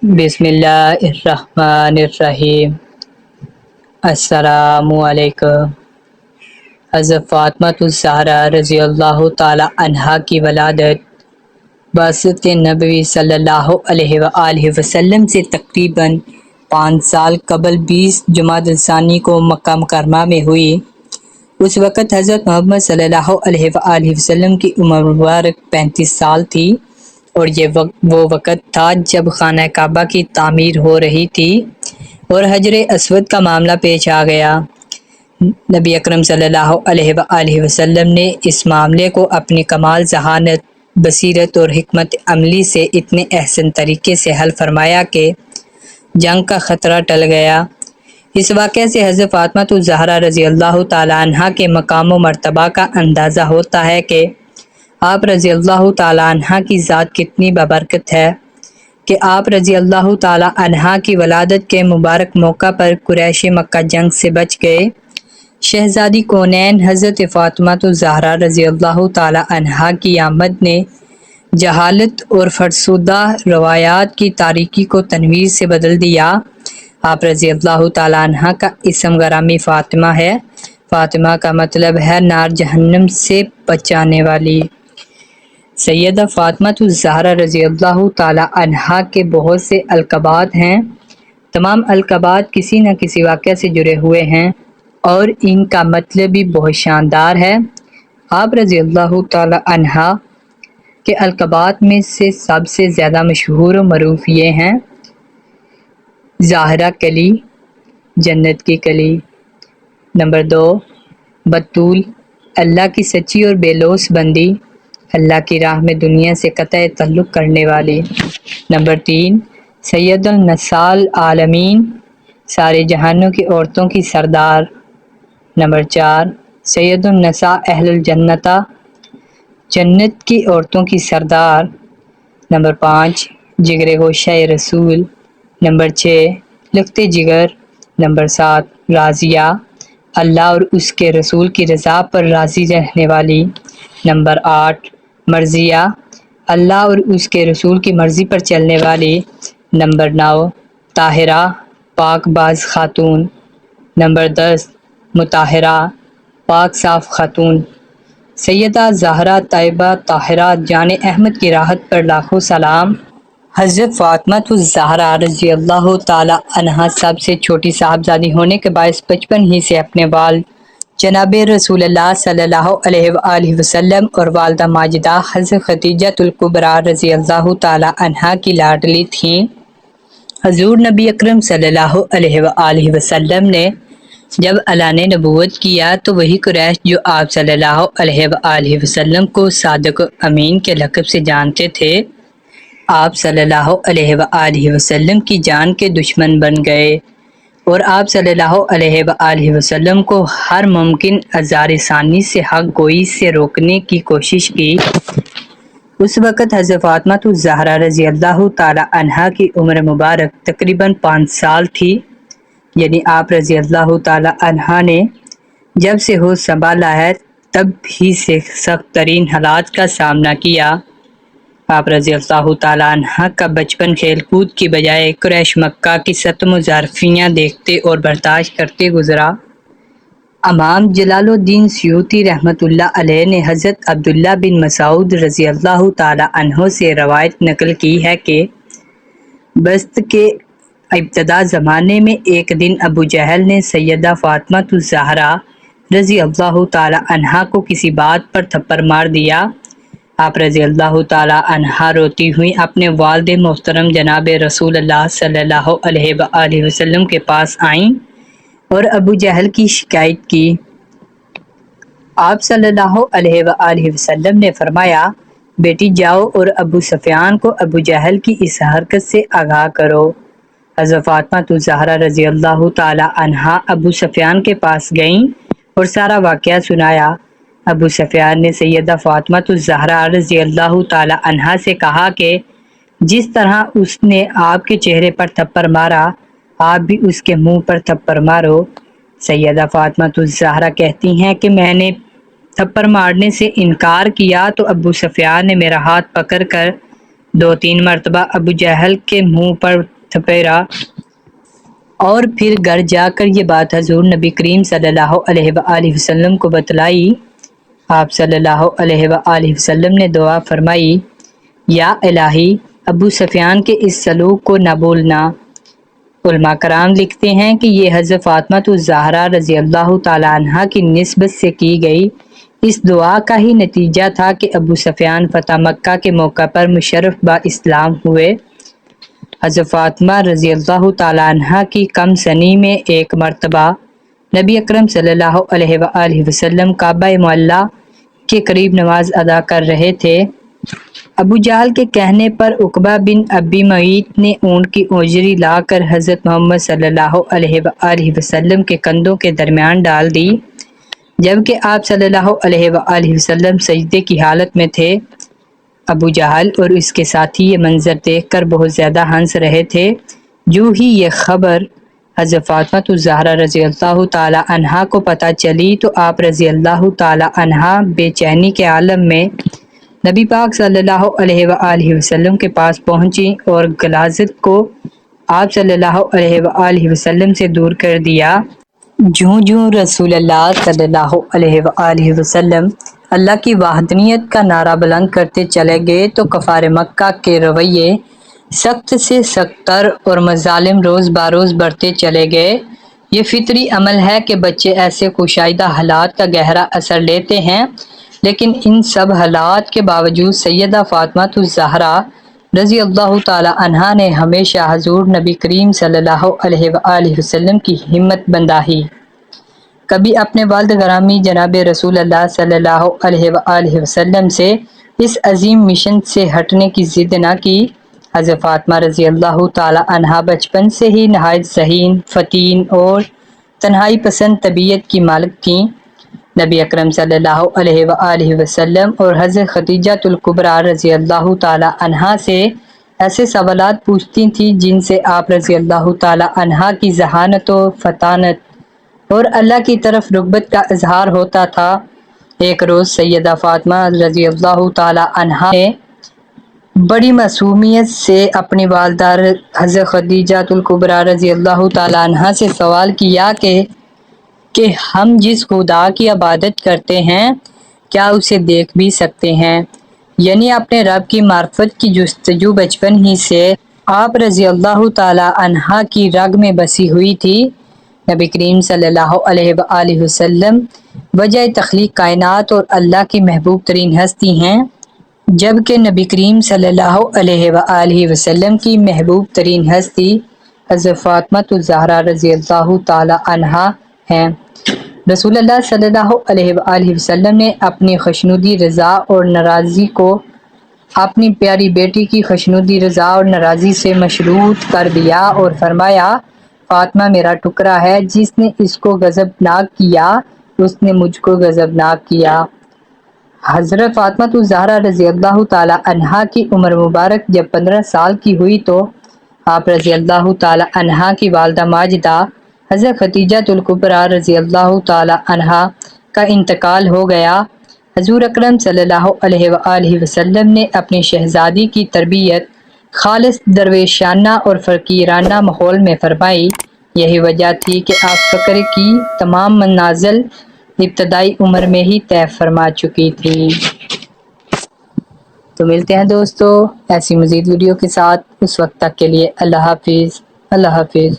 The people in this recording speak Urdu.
بسم اللہ الرحمن الرحیم۔ السلام علیکم۔ حضرت فاطمہ الزہرا رضی اللہ تعالی عنہا کی ولادت بعثت نبوی صلی اللہ علیہ وآلہ وسلم سے تقریباً 5 سال قبل 20 جمادی الثانی کو مکہ مکرمہ میں ہوئی۔ اس وقت حضرت محمد صلی اللہ علیہ وآلہ وسلم کی عمر مبارک 35 سال تھی، اور یہ وہ وقت تھا جب خانہ کعبہ کی تعمیر ہو رہی تھی اور حجر اسود کا معاملہ پیش آ گیا۔ نبی اکرم صلی اللہ علیہ وآلہ وسلم نے اس معاملے کو اپنی کمال ذہانت، بصیرت اور حکمت عملی سے اتنے احسن طریقے سے حل فرمایا کہ جنگ کا خطرہ ٹل گیا۔ اس واقعے سے حضرت فاطمہ الزہرا رضی اللہ تعالی عنہا کے مقام و مرتبہ کا اندازہ ہوتا ہے کہ آپ رضی اللہ تعالی عنہا کی ذات کتنی بابرکت ہے کہ آپ رضی اللہ تعالی عنہا کی ولادت کے مبارک موقع پر قریش مکہ جنگ سے بچ گئے۔ شہزادی کونین حضرت فاطمہ الزہرا رضی اللہ تعالی عنہا کی آمد نے جہالت اور فرسودہ روایات کی تاریکی کو تنویر سے بدل دیا۔ آپ رضی اللہ تعالی عنہا کا اسم گرامی فاطمہ ہے۔ فاطمہ کا مطلب ہے نار جہنم سے بچانے والی۔ سیدہ فاطمہ الزہرا رضی اللہ تعالی عنہا کے بہت سے القابات ہیں۔ تمام القابات کسی نہ کسی واقعہ سے جڑے ہوئے ہیں اور ان کا مطلب بھی بہت شاندار ہے۔ آپ رضی اللہ تعالی عنہا کے القابات میں سے سب سے زیادہ مشہور و معروف یہ ہیں: زہرا کلی، جنت کی کلی۔ نمبر 2، بطول، اللہ کی سچی اور بے لوث بندی، اللہ کی راہ میں دنیا سے قطع تعلق کرنے والی۔ نمبر 3، سید النساء العالمین، سارے جہانوں کی عورتوں کی سردار۔ نمبر 4، سید النساء اہل الجنہ، جنت کی عورتوں کی سردار۔ نمبر 5، جگر گوشہ رسول۔ نمبر 6، لخت جگر۔ نمبر 7، راضیہ، اللہ اور اس کے رسول کی رضا پر راضی رہنے والی۔ نمبر 8، مرضیہ، اللہ اور اس کے رسول کی مرضی پر چلنے والی۔ نمبر 9، طاہرہ، پاک باز خاتون۔ نمبر 10، مطہرہ، پاک صاف خاتون۔ سیدہ زہرا طیبہ طاہرہ جان احمد کی راحت پر لاکھوں سلام۔ حضرت فاطمہ الزہرا رضی اللہ تعالی عنہا سب سے چھوٹی صاحبزادی ہونے کے باعث بچپن ہی سے اپنے والد جناب رسول اللہ صلی اللہ علیہ وآلہ وسلم اور والدہ ماجدہ حضرت خدیجہ الکبریٰ رضی اللہ تعالی عنہا کی لاڈلی تھیں۔ حضور نبی اکرم صلی اللہ علیہ وآلہ وسلم نے جب اعلان نبوت کیا تو وہی قریش جو آپ صلی اللہ علیہ وآلہ وسلم کو صادق و امین کے لقب سے جانتے تھے، آپ صلی اللہ علیہ وآلہ وسلم کی جان کے دشمن بن گئے اور آپ صلی اللہ علیہ وآلہ وسلم کو ہر ممکن آزار ثانی سے حق گوئی سے روکنے کی کوشش کی۔ اس وقت حضرت فاطمہ الزہرا رضی اللہ تعالی عنہا کی عمر مبارک تقریباً 5 سال تھی، یعنی آپ رضی اللہ تعالی عنہا نے جب سے ہوش سنبھالا ہے تب ہی سے سخت ترین حالات کا سامنا کیا۔ آپ رضی اللہ تعالی عنہا کا بچپن کھیل کود کی بجائے قریش مکہ کی ستم و زارفیاں دیکھتے اور برداشت کرتے گزرا۔ امام جلال الدین سیوطی رحمۃ اللہ علیہ نے حضرت عبداللہ بن مسعود رضی اللہ تعالی عنہ سے روایت نقل کی ہے کہ بست کے ابتدا زمانے میں ایک دن ابو جہل نے سیدہ فاطمہ الزہرا رضی اللہ تعالی عنہا کو کسی بات پر تھپڑ مار دیا۔ آپ رضی اللہ تعالی عنہا روتی ہوئی اپنے والد محترم جناب رسول اللہ صلی اللہ علیہ وآلہ وسلم کے پاس آئیں اور ابو جہل کی شکایت کی۔ آپ صلی اللہ علیہ وآلہ وسلم نے فرمایا، بیٹی جاؤ اور ابو سفیان کو ابو جہل کی اس حرکت سے آگاہ کرو۔ حضرت فاطمہ الزہرا رضی اللہ تعالی عنہا ابو سفیان کے پاس گئیں اور سارا واقعہ سنایا۔ ابو سفیان نے سیدہ فاطمہ الزہرا رضی اللہ تعالی عنہا سے کہا کہ جس طرح اس نے آپ کے چہرے پر تھپڑ مارا، آپ بھی اس کے منہ پر تھپڑ مارو۔ سیدہ فاطمہ الزہرا کہتی ہیں کہ میں نے تھپڑ مارنے سے انکار کیا تو ابو سفیان نے میرا ہاتھ پکڑ کر 2-3 مرتبہ ابو جہل کے منہ پر تھپیرا اور پھر گھر جا کر یہ بات حضور نبی کریم صلی اللہ علیہ وآلہ وسلم کو بتلائی۔ آپ صلی اللہ علیہ وآلہ وسلم نے دعا فرمائی، یا الہی ابو سفیان کے اس سلوک کو نہ بھولنا۔ علماء کرام لکھتے ہیں کہ یہ حضرت فاطمہ الزہرا رضی اللہ تعالی عنہا کی نسبت سے کی گئی اس دعا کا ہی نتیجہ تھا کہ ابو سفیان فتح مکہ کے موقع پر مشرف با اسلام ہوئے۔ حضرت فاطمہ رضی اللہ تعالی عنہا کی کم سنی میں ایک مرتبہ نبی اکرم صلی اللہ علیہ وآلہ وسلم کعبہ معلیٰ کے قریب نماز ادا کر رہے تھے۔ ابو جہل کے کہنے پر عقبہ بن ابی معیط نے اونٹ کی اوجری لا کر حضرت محمد صلی اللہ علیہ وآلہ وسلم کے کندھوں کے درمیان ڈال دی، جبکہ آپ صلی اللہ علیہ وآلہ وسلم سجدے کی حالت میں تھے۔ ابو جہل اور اس کے ساتھی یہ منظر دیکھ کر بہت زیادہ ہنس رہے تھے۔ جو ہی یہ خبر حضرت فاطمہ الزہرا رضی اللہ تعالی عنہا کو پتہ چلی تو آپ رضی اللہ تعالی عنہا بے چینی کے عالم میں نبی پاک صلی اللہ علیہ وآلہ وسلم کے پاس پہنچی اور غلاظت کو آپ صلی اللہ علیہ وآلہ وسلم سے دور کر دیا۔ جوں جوں رسول اللہ صلی اللہ علیہ وآلہ وسلم اللہ کی وحدانیت کا نعرہ بلند کرتے چلے گئے تو کفار مکہ کے رویے سخت سے سخت تر اور مظالم روز بروز بڑھتے چلے گئے۔ یہ فطری عمل ہے کہ بچے ایسے کشادہ حالات کا گہرا اثر لیتے ہیں، لیکن ان سب حالات کے باوجود سیدہ فاطمہ الزہرا رضی اللہ تعالی عنہا نے ہمیشہ حضور نبی کریم صلی اللہ علیہ وآلہ وسلم کی ہمت بنداہی۔ کبھی اپنے والد گرامی جناب رسول اللہ صلی اللہ علیہ وآلہ وسلم سے اس عظیم مشن سے ہٹنے کی ضد نہ کی۔ حضرت فاطمہ رضی اللہ تعالی عنہا بچپن سے ہی نہایت ذہین، فطین اور تنہائی پسند طبیعت کی مالک تھیں۔ نبی اکرم صلی اللہ علیہ وآلہ وسلم اور حضرت خدیجہ الکبریٰ رضی اللہ تعالی عنہا سے ایسے سوالات پوچھتی تھیں جن سے آپ رضی اللہ تعالی عنہا کی ذہانت و فطانت اور اللہ کی طرف رغبت کا اظہار ہوتا تھا۔ ایک روز سیدہ فاطمہ رضی اللہ تعالی عنہا نے بڑی معصومیت سے اپنی والدہ حضرت خدیجہ الکبریٰ رضی اللہ تعالی عنہا سے سوال کیا کہ ہم جس خدا کی عبادت کرتے ہیں کیا اسے دیکھ بھی سکتے ہیں؟ یعنی اپنے رب کی معرفت کی جستجو بچپن ہی سے آپ رضی اللہ تعالی عنہا کی رگ میں بسی ہوئی تھی۔ نبی کریم صلی اللہ علیہ وآلہ وسلم وجہ تخلیق کائنات اور اللہ کی محبوب ترین ہستی ہیں، جبکہ نبی کریم صلی اللہ علیہ وآلہ وسلم کی محبوب ترین ہستی حضرت فاطمہ الزہرا رضی اللہ تعالی عنہا ہیں۔ رسول اللہ صلی اللہ علیہ وآلہ وسلم نے اپنی خوشنودی رضا اور ناراضی کو اپنی پیاری بیٹی کی خوشنودی رضا اور ناراضی سے مشروط کر دیا اور فرمایا، فاطمہ میرا ٹکڑا ہے، جس نے اس کو غضبناک کیا اس نے مجھ کو غضبناک کیا۔ حضرت فاطمہ الزہرا رضی اللہ تعالی عنہا کی عمر مبارک جب 15 سال کی ہوئی تو آپ رضی اللہ تعالی عنہا کی والدہ ماجدہ حضرت خدیجہ الکبریٰ رضی اللہ تعالی عنہا کا انتقال ہو گیا۔ حضور اکرم صلی اللہ علیہ وآلہ وسلم نے اپنی شہزادی کی تربیت خالص درویشانہ اور فقیرانہ ماحول میں فرمائی۔ یہی وجہ تھی کہ آپ فقر کی تمام منازل ابتدائی عمر میں ہی طے فرما چکی تھی۔ تو ملتے ہیں دوستو ایسی مزید ویڈیو کے ساتھ، اس وقت تک کے لیے اللہ حافظ۔ اللہ حافظ۔